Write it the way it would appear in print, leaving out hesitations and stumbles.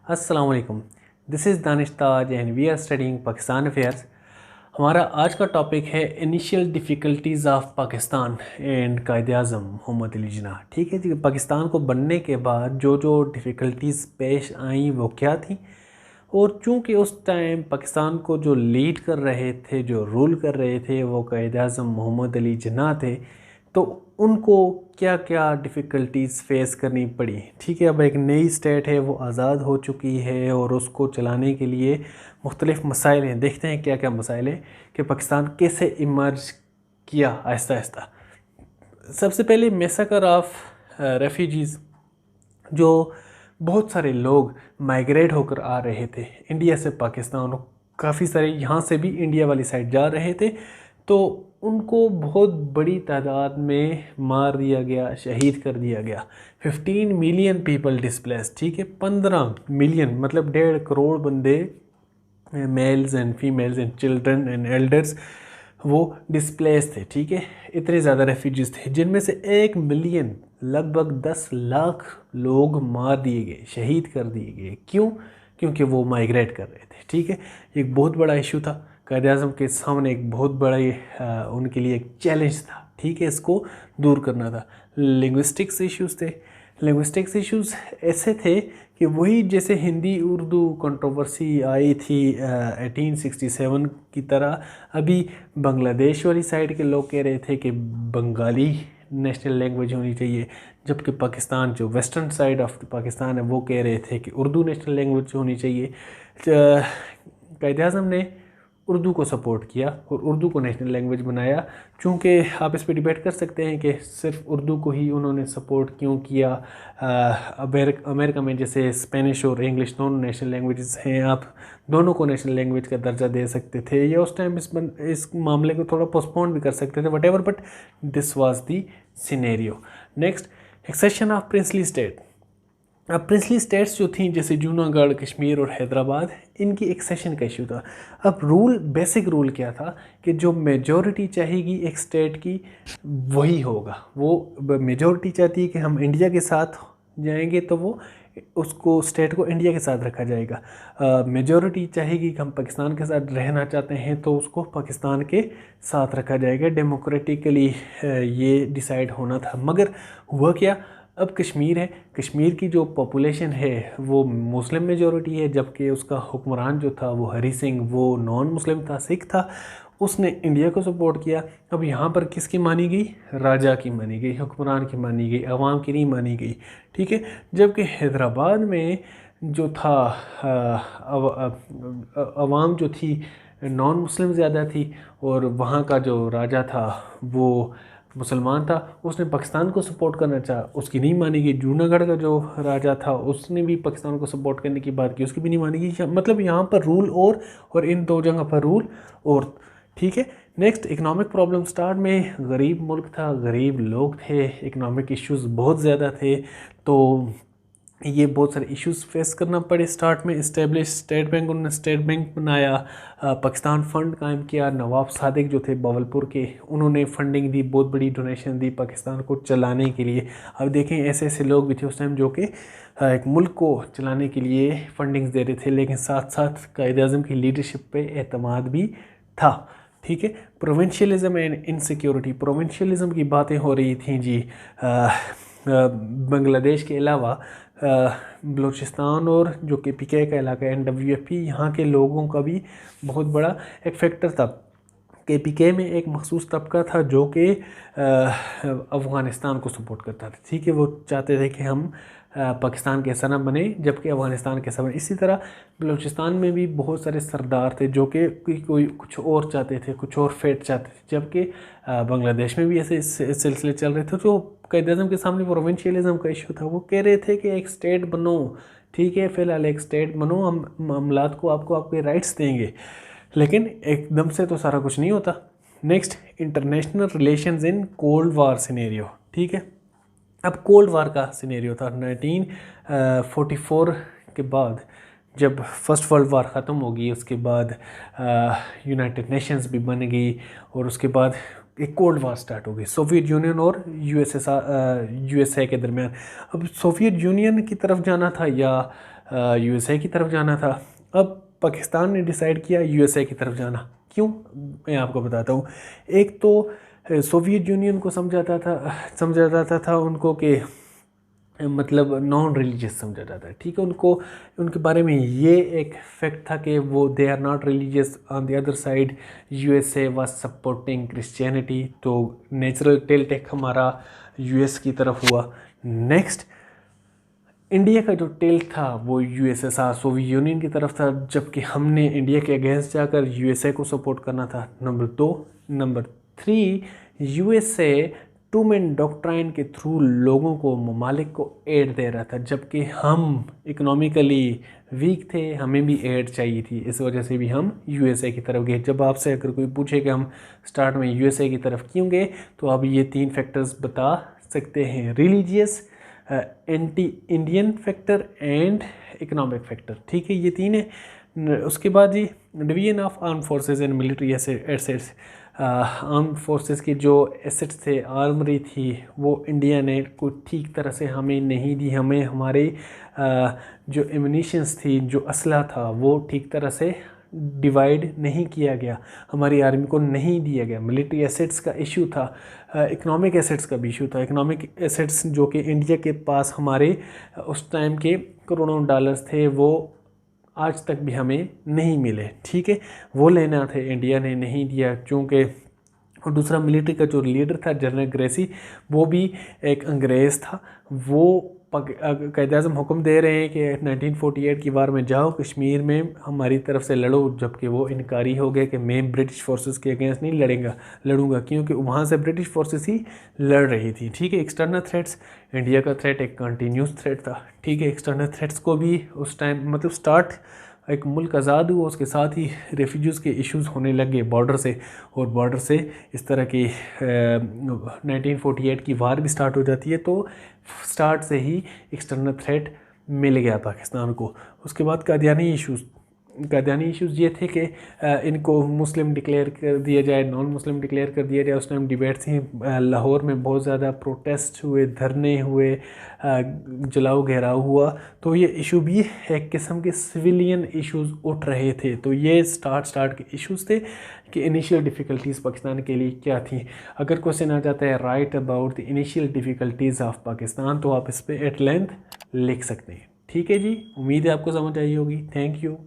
अस्सलाम वालेकुम। This is Danish Taj and we are studying Pakistan affairs. हमारा आज का टॉपिक है initial difficulties of Pakistan and Quaid-e-Azam Mohammad Ali Jinnah. ठीक है जी, पाकिस्तान को बनने के बाद जो जो डिफ़िकल्टीज़ पेश आईं वो क्या थी, और चूँकि उस टाइम पाकिस्तान को जो लीड कर रहे थे, जो रूल कर रहे थे, वो कायद-ए-आज़म मोहम्मद अली जिन्नाह थे, तो उनको क्या क्या डिफ़िकल्टीज़ फ़ेस करनी पड़ी। ठीक है, अब एक नई स्टेट है, वो आज़ाद हो चुकी है और उसको चलाने के लिए मुख्तलिफ़ मसाइल हैं। देखते हैं क्या क्या मसाइल हैं कि पाकिस्तान कैसे इमर्ज किया आहिस्ता आहिस्ता। सबसे पहले मैसेकर ऑफ रेफ्यूजीज़, जो बहुत सारे लोग माइग्रेट होकर आ रहे थे इंडिया से पाकिस्तान, काफ़ी सारे यहाँ से भी इंडिया वाली साइड जा रहे थे, तो उनको बहुत बड़ी तादाद में मार दिया गया, शहीद कर दिया गया। 15 मिलियन पीपल डिस्प्लेस। ठीक है, 15 मिलियन मतलब 1.5 करोड़ बंदे, mails and females and children and elders, वो डिस्प्लेस थे। ठीक है, इतने ज़्यादा रेफ्यूजीज़ थे, जिनमें से 1 मिलियन लगभग 10 लाख लोग मार दिए गए, शहीद कर दिए गए। क्यों? क्योंकि वो माइग्रेट कर रहे थे। ठीक है, एक बहुत बड़ा इशू था कायद-ए-आज़म के सामने, एक बहुत बड़ा उनके लिए एक चैलेंज था। ठीक है, इसको दूर करना था। लिंग्विस्टिक्स इश्यूज़ थे। लिंग्विस्टिक्स इश्यूज़ ऐसे थे कि वही जैसे हिंदी उर्दू कंट्रोवर्सी आई थी 1867 की तरह, अभी बांग्लादेश वाली साइड के लोग कह रहे थे कि बंगाली नेशनल लैंग्वेज होनी चाहिए, जबकि पाकिस्तान जो वेस्टर्न साइड ऑफ पाकिस्तान है वो कह रहे थे कि उर्दू नेशनल लैंग्वेज होनी चाहिए। कायद-ए-आज़म ने उर्दू को सपोर्ट किया और उर्दू को नेशनल लैंग्वेज बनाया। चूँकि आप इस पर डिबेट कर सकते हैं कि सिर्फ उर्दू को ही उन्होंने सपोर्ट क्यों किया। अमेरिका में जैसे स्पेनिश और इंग्लिश दोनों नेशनल लैंग्वेजेस हैं, आप दोनों को नेशनल लैंग्वेज का दर्जा दे सकते थे, या उस टाइम इस मामले को थोड़ा पोस्टपोन भी कर सकते थे, whatever, but this was the scenario. Next, accession of princely state. अब प्रिंसली स्टेट्स जो थी जैसे जूनागढ़, कश्मीर और हैदराबाद, इनकी एक्सेशन का इशू था। अब रूल, बेसिक रूल क्या था कि जो मेजॉरिटी चाहेगी एक स्टेट की वही होगा। वो मेजॉरिटी चाहती है कि हम इंडिया के साथ जाएंगे तो वो उसको स्टेट को इंडिया के साथ रखा जाएगा। मेजॉरिटी चाहेगी कि हम पाकिस्तान के साथ रहना चाहते हैं तो उसको पाकिस्तान के साथ रखा जाएगा। डेमोक्रेटिकली ये डिसाइड होना था, मगर हुआ क्या, अब कश्मीर है, कश्मीर की जो पॉपुलेशन है वो मुस्लिम मेजॉरिटी है, जबकि उसका हुक्मरान जो था वो हरी सिंह, वो नॉन मुस्लिम था, सिख था, उसने इंडिया को सपोर्ट किया। अब यहाँ पर किसकी मानी गई? राजा की मानी गई, हुक्मरान की मानी गई, अवाम की नहीं मानी गई। ठीक है, जबकि हैदराबाद में जो था अवाम जो थी नॉन मुस्लिम ज़्यादा थी, और वहाँ का जो राजा था वो मुसलमान था, उसने पाकिस्तान को सपोर्ट करना चाहा, उसकी नहीं मानी गई। जूनागढ़ का जो राजा था उसने भी पाकिस्तान को सपोर्ट करने की बात की, उसकी भी नहीं मानी गई। मतलब यहाँ पर रूल और इन दो जगह पर रूल और। ठीक है, नेक्स्ट, इकोनॉमिक प्रॉब्लम स्टार्ट में, गरीब मुल्क था, गरीब लोग थे, इकोनॉमिक इश्यूज़ बहुत ज़्यादा थे, तो ये बहुत सारे इश्यूज़ फेस करना पड़े। स्टार्ट में इस्टेब्लिश स्टेट बैंक, उन्होंने स्टेट बैंक बनाया, पाकिस्तान फ़ंड कायम किया। नवाब सादिक जो थे बावलपुर के, उन्होंने फंडिंग दी, बहुत बड़ी डोनेशन दी पाकिस्तान को चलाने के लिए। अब देखें, ऐसे ऐसे लोग भी थे उस टाइम जो कि एक मुल्क को चलाने के लिए फंडिंग्स दे रहे थे, लेकिन साथ साथ कायद-ए-आज़म की लीडरशिप पे एतमाद भी था। ठीक है, प्रोविंशियलिज़म एंड इनसिक्योरिटी, प्रोविंशियलिज़म की बातें हो रही थी जी। बांग्लादेश के अलावा बलूचिस्तान और जो KPK का इलाका है, NWFP, यहाँ के लोगों का भी बहुत बड़ा एक फैक्टर था। KPK में एक मखसूस तबका था जो कि अफ़गानिस्तान को सपोर्ट करता था। ठीक है, वो चाहते थे कि हम पाकिस्तान के सना बने, जबकि अफ़गानिस्तान के सना। इसी तरह बलूचिस्तान में भी बहुत सारे सरदार थे जो कि कोई कुछ और चाहते थे, कुछ और फेट चाहते थे, जबकि बांग्लादेश में भी ऐसे सिलसिले चल रहे थे। तो कायद-ए-आज़म के सामने प्रोविंशियलिज़म का इशू था। वो कह रहे थे कि एक स्टेट बनो, ठीक है, फ़िलहाल एक स्टेट बनो, हम मामलात को आपको आपके राइट्स देंगे, लेकिन एकदम से तो सारा कुछ नहीं होता। Next, international relations in cold war scenario. ठीक है, अब कोल्ड वार का सिनेरियो था 1944 के बाद, जब फर्स्ट वर्ल्ड वार ख़त्म हो गई, उसके बाद यूनाइटेड नेशंस भी बन गई, और उसके बाद एक कोल्ड वार स्टार्ट हो गई सोवियत यूनियन और यूएसए के दरमियान। अब सोवियत यूनियन की तरफ जाना था या यूएसए की तरफ जाना था। अब पाकिस्तान ने डिसाइड किया यूएसए की तरफ जाना। क्यों, मैं आपको बताता हूँ। एक तो सोवियत यूनियन को समझा जाता था उनको कि मतलब नॉन रिलीजियस समझा जाता है, ठीक है। उनको उनके बारे में ये एक फैक्ट था कि वो they are not religious. On the other side USA was supporting Christianity, तो नेचुरल टेल हमारा यूएस की तरफ हुआ। नेक्स्ट, इंडिया का जो टेल था वो यूएसएसआर सोवियत यूनियन की तरफ था, जबकि हमने इंडिया के अगेंस्ट जाकर यूएसए को सपोर्ट करना था। Number 2। Number 3, USA Truman doctrine के थ्रू लोगों को, ममालिक को एड दे रहा था, जबकि हम इकोनॉमिकली वीक थे, हमें भी एड चाहिए थी। इस वजह से भी हम यूएसए की तरफ गए। जब आपसे अगर कोई पूछे कि हम स्टार्ट में यूएसए की तरफ क्यों गए, तो आप ये 3 फैक्टर्स बता सकते हैं: religious, anti Indian factor and economic factor, ठीक है। ये 3 है। उसके बाद G division of arm forces and military assets. Arm forces की जो एसेट्स थे, आर्मरी थी, वो इंडिया ने कोई ठीक तरह से हमें नहीं दी। हमें हमारे जो एमिनिशंस थी, जो असला था, वो ठीक तरह से डिवाइड नहीं किया गया, हमारी आर्मी को नहीं दिया गया। मिलिट्री एसेट्स का इशू था, इकोनॉमिक एसेट्स का भी इशू था। इकोनॉमिक एसेट्स जो कि इंडिया के पास हमारे उस टाइम के करोड़ों डॉलर्स थे, वो आज तक भी हमें नहीं मिले, ठीक है। वो लेना थे, इंडिया ने नहीं दिया क्योंकि। और दूसरा, मिलिट्री का जो लीडर था जनरल ग्रेसी, वो भी एक अंग्रेज़ था। वो कायद-ए-आज़म हुक्म दे रहे हैं कि 1948 की वार में जाओ, कश्मीर में हमारी तरफ से लड़ो, जबकि वो इनकारी हो गया कि मैं ब्रिटिश फोर्सेस के अगेंस्ट नहीं लड़ूंगा, क्योंकि वहाँ से ब्रिटिश फोर्सेस ही लड़ रही थी, ठीक है। एक्सटर्नल थ्रेट्स, इंडिया का थ्रेट एक कंटिन्यूस थ्रेट था, ठीक है। एक्सटर्नल थ्रेट्स को भी उस टाइम मतलब स्टार्ट एक मुल्क आज़ाद हुआ, उसके साथ ही रेफ्यूज़ के इश्यूज़ होने लग गए बॉर्डर से, और बॉर्डर से इस तरह की 1948 की वार भी स्टार्ट हो जाती है। तो स्टार्ट से ही एक्सटर्नल थ्रेट मिल गया पाकिस्तान को। उसके बाद कादियानी इश्यूज़ ये थे कि इनको मुस्लिम डिक्लेयर कर दिया जाए, नॉन मुस्लिम डिक्लेयर कर दिया जाए। उस टाइम डिबेट्स थी, लाहौर में बहुत ज़्यादा प्रोटेस्ट हुए, धरने हुए, जलाओ घेराव हुआ। तो ये इशू भी एक किस्म के सिविलियन इश्यूज़ उठ रहे थे। तो ये स्टार्ट के इश्यूज़ थे कि इनिशियल डिफ़िकल्टीज़ पाकिस्तान के लिए क्या थी। अगर क्वेश्चन आ जाता है right about the initial difficulties of Pakistan, तो आप इस पर एट लेंथ लिख सकते हैं, ठीक है जी। उम्मीद है आपको समझ आई होगी। Thank you.